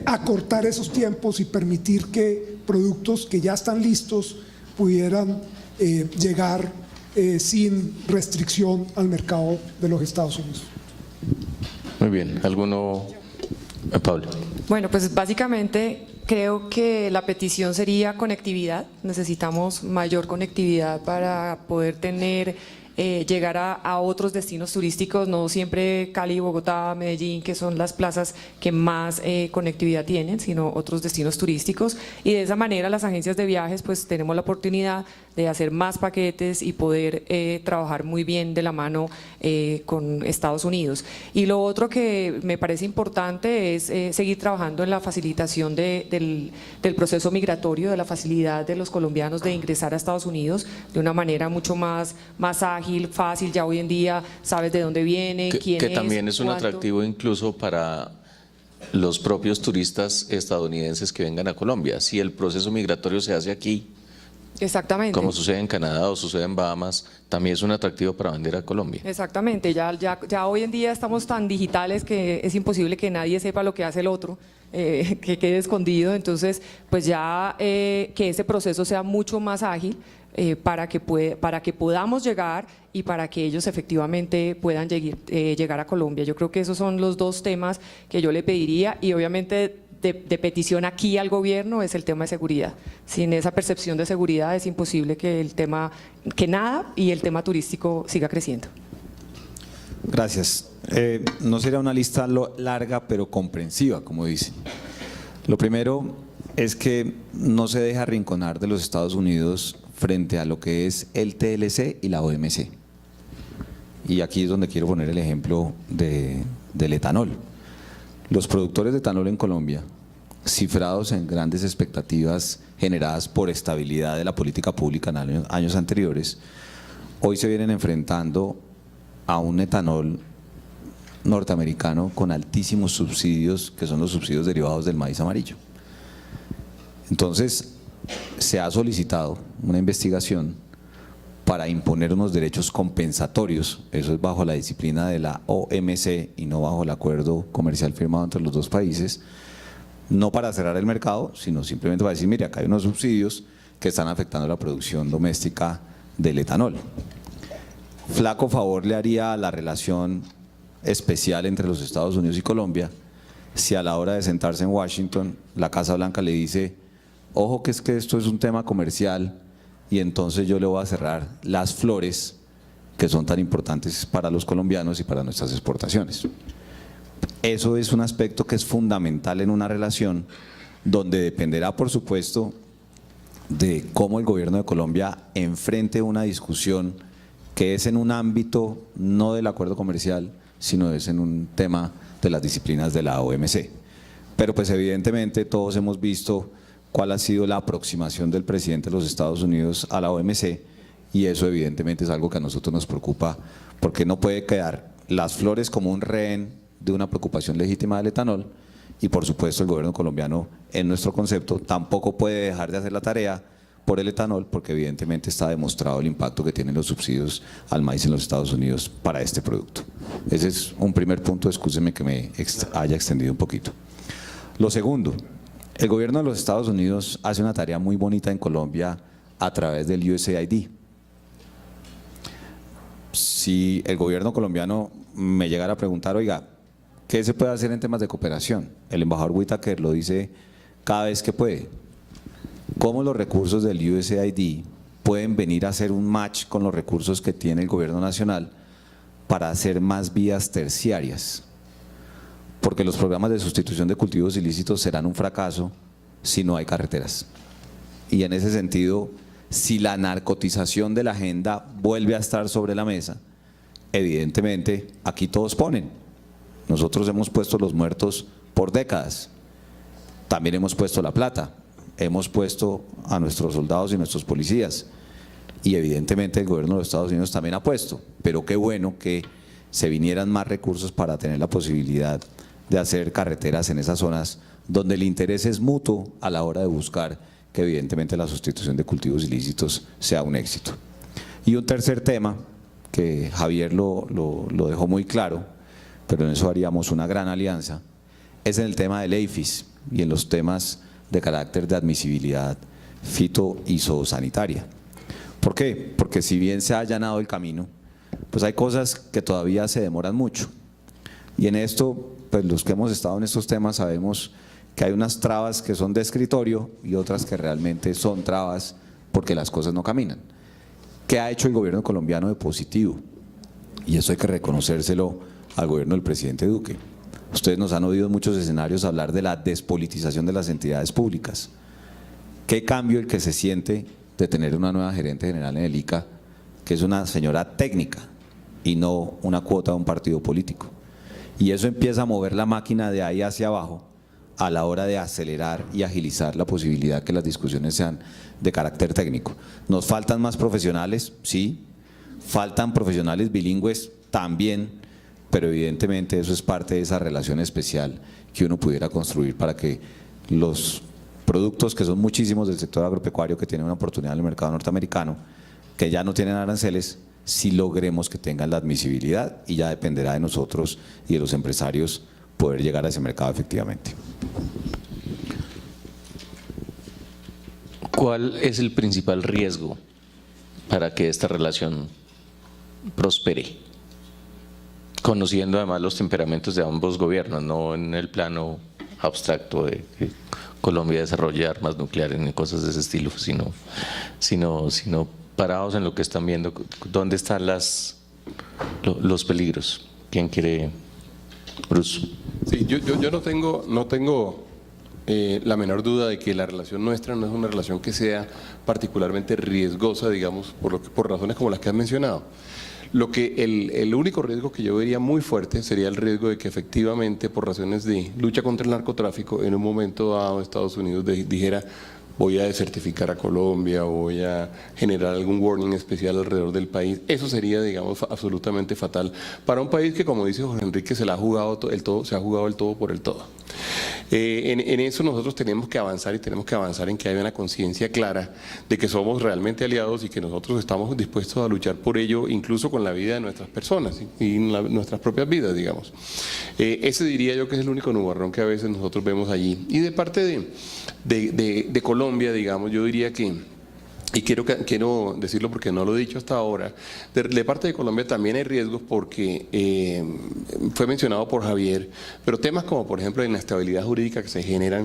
acortar esos tiempos y permitir que productos que ya están listos pudieran llegar sin restricción al mercado de los Estados Unidos. Muy bien, ¿alguno? Pablo. Bueno, pues básicamente creo que la petición sería conectividad. Necesitamos mayor conectividad para poder tener, llegar a otros destinos turísticos, no siempre Cali, Bogotá, Medellín, que son las plazas que más conectividad tienen, sino otros destinos turísticos. Y de esa manera las agencias de viajes pues tenemos la oportunidad de hacer más paquetes y poder trabajar muy bien de la mano con Estados Unidos. Y lo otro que me parece importante es seguir trabajando en la facilitación del proceso migratorio, de la facilidad de los colombianos de ingresar a Estados Unidos de una manera mucho más ágil, fácil. Ya hoy en día sabes de dónde viene, quién es, que también es un cuánto. atractivo incluso para los propios turistas estadounidenses que vengan a Colombia. Si el proceso migratorio se hace aquí, Exactamente. como sucede en Canadá o sucede en Bahamas, también es un atractivo para vender a Colombia. Exactamente, ya hoy en día estamos tan digitales que es imposible que nadie sepa lo que hace el otro, que quede escondido. Entonces pues ya que ese proceso sea mucho más ágil para que podamos llegar y para que ellos efectivamente puedan llegar a Colombia. Yo creo que esos son los dos temas que yo le pediría, y obviamente de petición aquí al gobierno es el tema de seguridad. Sin esa percepción de seguridad es imposible que el tema turístico siga creciendo. Gracias. No será una lista larga, pero comprensiva, como dice. Lo primero es que no se deja arrinconar de los Estados Unidos frente a lo que es el TLC y la OMC. Y aquí es donde quiero poner el ejemplo del etanol. Los productores de etanol en Colombia, cifrados en grandes expectativas generadas por estabilidad de la política pública en años anteriores, hoy se vienen enfrentando a un etanol norteamericano con altísimos subsidios, que son los subsidios derivados del maíz amarillo. Entonces, se ha solicitado una investigación para imponer unos derechos compensatorios, eso es bajo la disciplina de la OMC y no bajo el acuerdo comercial firmado entre los dos países, no para cerrar el mercado, sino simplemente para decir, mire, acá hay unos subsidios que están afectando la producción doméstica del etanol. Flaco favor le haría a la relación especial entre los Estados Unidos y Colombia si a la hora de sentarse en Washington la Casa Blanca le dice, ojo que es que esto es un tema comercial y entonces yo le voy a cerrar las flores que son tan importantes para los colombianos y para nuestras exportaciones. Eso es un aspecto que es fundamental en una relación donde dependerá, por supuesto, de cómo el gobierno de Colombia enfrente una discusión que es en un ámbito no del acuerdo comercial, sino es en un tema de las disciplinas de la OMC. Pero pues evidentemente todos hemos visto cuál ha sido la aproximación del presidente de los Estados Unidos a la OMC, y eso evidentemente es algo que a nosotros nos preocupa, porque no puede quedar las flores como un rehén de una preocupación legítima del etanol, y por supuesto el gobierno colombiano, en nuestro concepto, tampoco puede dejar de hacer la tarea por el etanol, porque evidentemente está demostrado el impacto que tienen los subsidios al maíz en los Estados Unidos para este producto. Ese es un primer punto, excúsenme que me haya extendido un poquito. Lo segundo, el gobierno de los Estados Unidos hace una tarea muy bonita en Colombia a través del USAID. Si el gobierno colombiano me llegara a preguntar, oiga, ¿qué se puede hacer en temas de cooperación? El embajador Whitaker lo dice cada vez que puede. ¿Cómo los recursos del USAID pueden venir a hacer un match con los recursos que tiene el gobierno nacional para hacer más vías terciarias? Porque los programas de sustitución de cultivos ilícitos serán un fracaso si no hay carreteras. Y en ese sentido, si la narcotización de la agenda vuelve a estar sobre la mesa, evidentemente aquí todos ponen. Nosotros hemos puesto los muertos por décadas, también hemos puesto la plata, hemos puesto a nuestros soldados y nuestros policías, y evidentemente el gobierno de los Estados Unidos también ha puesto, pero qué bueno que se vinieran más recursos para tener la posibilidad de hacer carreteras en esas zonas donde el interés es mutuo a la hora de buscar que evidentemente la sustitución de cultivos ilícitos sea un éxito. Y un tercer tema, que Javier lo dejó muy claro, pero en eso haríamos una gran alianza, es en el tema del EIFIS y en los temas de carácter de admisibilidad fito y zoosanitaria. ¿Por qué? Porque si bien se ha allanado el camino, pues hay cosas que todavía se demoran mucho. Y en esto, pues los que hemos estado en estos temas sabemos que hay unas trabas que son de escritorio y otras que realmente son trabas porque las cosas no caminan. ¿Qué ha hecho el gobierno colombiano de positivo? Y eso hay que reconocérselo al gobierno del presidente Duque. Ustedes nos han oído en muchos escenarios hablar de la despolitización de las entidades públicas. ¿Qué cambio el que se siente de tener una nueva gerente general en el ICA, que es una señora técnica y no una cuota de un partido político? Y eso empieza a mover la máquina de ahí hacia abajo a la hora de acelerar y agilizar la posibilidad que las discusiones sean de carácter técnico. ¿Nos faltan más profesionales? Sí. ¿Faltan profesionales bilingües? También, pero evidentemente eso es parte de esa relación especial que uno pudiera construir para que los productos, que son muchísimos del sector agropecuario que tienen una oportunidad en el mercado norteamericano, que ya no tienen aranceles, si logremos que tengan la admisibilidad, y ya dependerá de nosotros y de los empresarios poder llegar a ese mercado efectivamente. ¿Cuál es el principal riesgo para que esta relación prospere? Conociendo además los temperamentos de ambos gobiernos, no en el plano abstracto de que Colombia desarrolle armas nucleares ni cosas de ese estilo, sino parados en lo que están viendo, dónde están los peligros. ¿Quién quiere? Bruce. Sí, yo no tengo la menor duda de que la relación nuestra no es una relación que sea particularmente riesgosa, digamos, por razones como las que has mencionado. El único riesgo que yo vería muy fuerte sería el riesgo de que efectivamente por razones de lucha contra el narcotráfico en un momento dado Estados Unidos dijera: voy a desertificar a Colombia, o voy a generar algún warning especial alrededor del país. Eso sería, digamos, absolutamente fatal para un país que, como dice Jorge Enrique, se ha jugado el todo por el todo. En eso nosotros tenemos que avanzar, y tenemos que avanzar en que haya una conciencia clara de que somos realmente aliados y que nosotros estamos dispuestos a luchar por ello, incluso con la vida de nuestras personas y nuestras propias vidas, digamos. Ese diría yo que es el único nubarrón que a veces nosotros vemos allí. Y de parte de Colombia, digamos, yo diría que, y quiero decirlo porque no lo he dicho hasta ahora, de parte de Colombia también hay riesgos porque fue mencionado por Javier, pero temas como por ejemplo la inestabilidad jurídica que se genera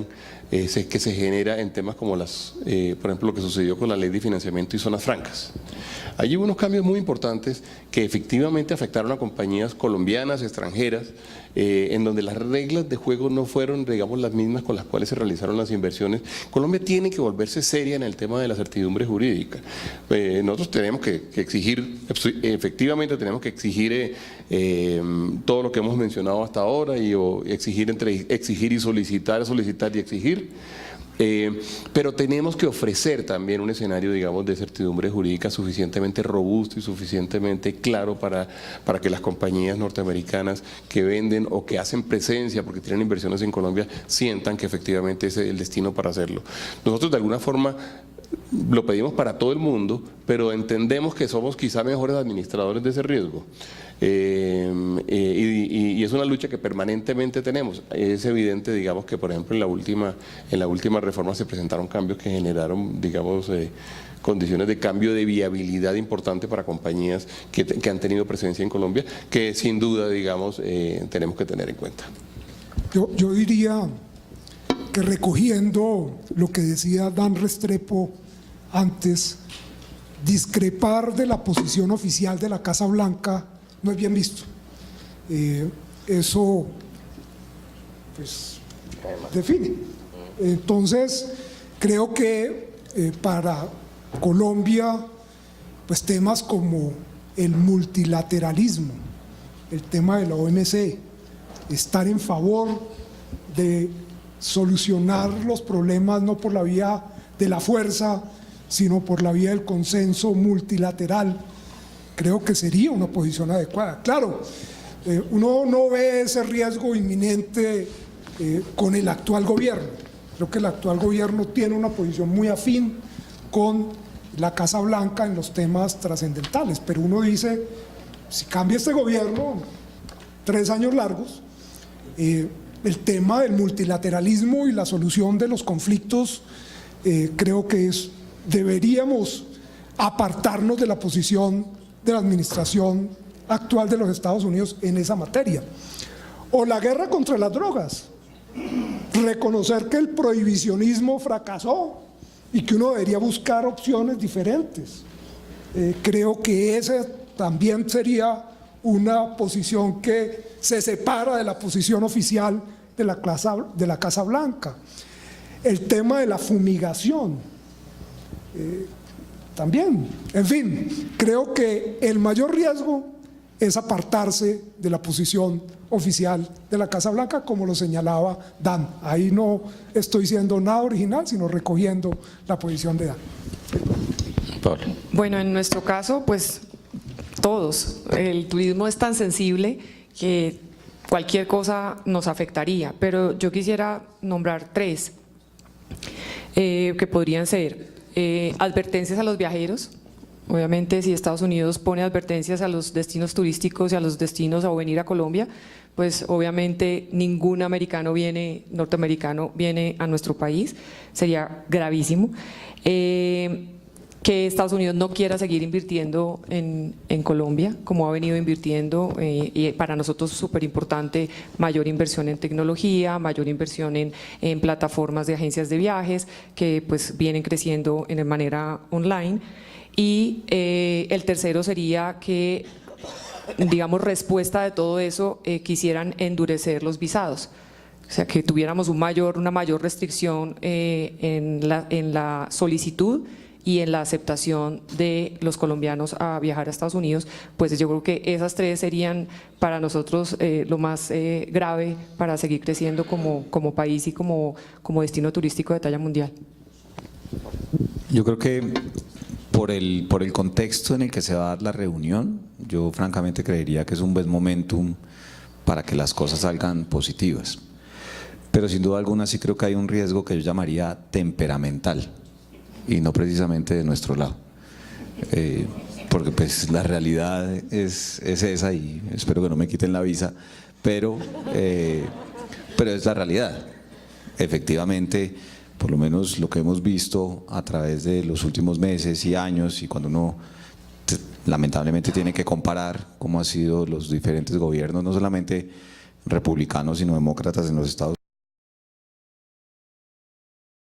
en temas como por ejemplo lo que sucedió con la ley de financiamiento y zonas francas. Allí hubo unos cambios muy importantes que efectivamente afectaron a compañías colombianas, extranjeras, en donde las reglas de juego no fueron, digamos, las mismas con las cuales se realizaron las inversiones. Colombia tiene que volverse seria en el tema de la certidumbre jurídica. Nosotros tenemos que exigir, efectivamente tenemos que exigir todo lo que hemos mencionado hasta ahora, exigir entre exigir y solicitar y exigir. Pero tenemos que ofrecer también un escenario, digamos, de certidumbre jurídica suficientemente robusto y suficientemente claro para que las compañías norteamericanas que venden o que hacen presencia porque tienen inversiones en Colombia sientan que efectivamente ese es el destino para hacerlo. Nosotros de alguna forma lo pedimos para todo el mundo, pero entendemos que somos quizá mejores administradores de ese riesgo. Y es una lucha que permanentemente tenemos. Es evidente, digamos, que por ejemplo en la última reforma se presentaron cambios que generaron, digamos, condiciones de cambio de viabilidad importante para compañías que han tenido presencia en Colombia, que sin duda, digamos, tenemos que tener en cuenta. Yo diría que, recogiendo lo que decía Dan Restrepo antes, discrepar de la posición oficial de la Casa Blanca no es bien visto. Eso, pues, define. Entonces, creo que para Colombia, pues temas como el multilateralismo, el tema de la OMC, estar en favor de solucionar los problemas no por la vía de la fuerza, sino por la vía del consenso multilateral, creo que sería una posición adecuada. Claro, uno no ve ese riesgo inminente con el actual gobierno. Creo que el actual gobierno tiene una posición muy afín con la Casa Blanca en los temas trascendentales, pero uno dice, si cambia este gobierno, 3 años largos, el tema del multilateralismo y la solución de los conflictos, creo que deberíamos apartarnos de la posición de la administración actual de los Estados Unidos en esa materia. O la guerra contra las drogas, reconocer que el prohibicionismo fracasó y que uno debería buscar opciones diferentes. Creo que esa también sería una posición que se separa de la posición oficial de la Casa Blanca. El tema de la fumigación, también. En fin, creo que el mayor riesgo es apartarse de la posición oficial de la Casa Blanca, como lo señalaba Dan. Ahí no estoy siendo nada original, sino recogiendo la posición de Dan. Pablo. Bueno, en nuestro caso, pues todos. El turismo es tan sensible que cualquier cosa nos afectaría, pero yo quisiera nombrar 3 que podrían ser advertencias a los viajeros. Obviamente, si Estados Unidos pone advertencias a los destinos turísticos y a los destinos a venir a Colombia, pues obviamente ningún norteamericano viene a nuestro país, sería gravísimo. Que Estados Unidos no quiera seguir invirtiendo en Colombia, como ha venido invirtiendo, y para nosotros es súper importante mayor inversión en tecnología, mayor inversión en plataformas de agencias de viajes, que pues vienen creciendo de manera online. Y el tercero sería que, digamos, respuesta de todo eso, quisieran endurecer los visados. O sea, que tuviéramos una mayor restricción en la solicitud y en la aceptación de los colombianos a viajar a Estados Unidos. Pues yo creo que esas 3 serían para nosotros lo más grave para seguir creciendo como país y como destino turístico de talla mundial. Yo creo que por el contexto en el que se va a dar la reunión, yo francamente creería que es un buen momentum para que las cosas salgan positivas. Pero sin duda alguna sí creo que hay un riesgo que yo llamaría temperamental, y no precisamente de nuestro lado, porque pues la realidad es esa, y espero que no me quiten la visa, pero es la realidad. Efectivamente, por lo menos lo que hemos visto a través de los últimos meses y años, y cuando uno lamentablemente tiene que comparar cómo han sido los diferentes gobiernos, no solamente republicanos sino demócratas en los Estados Unidos,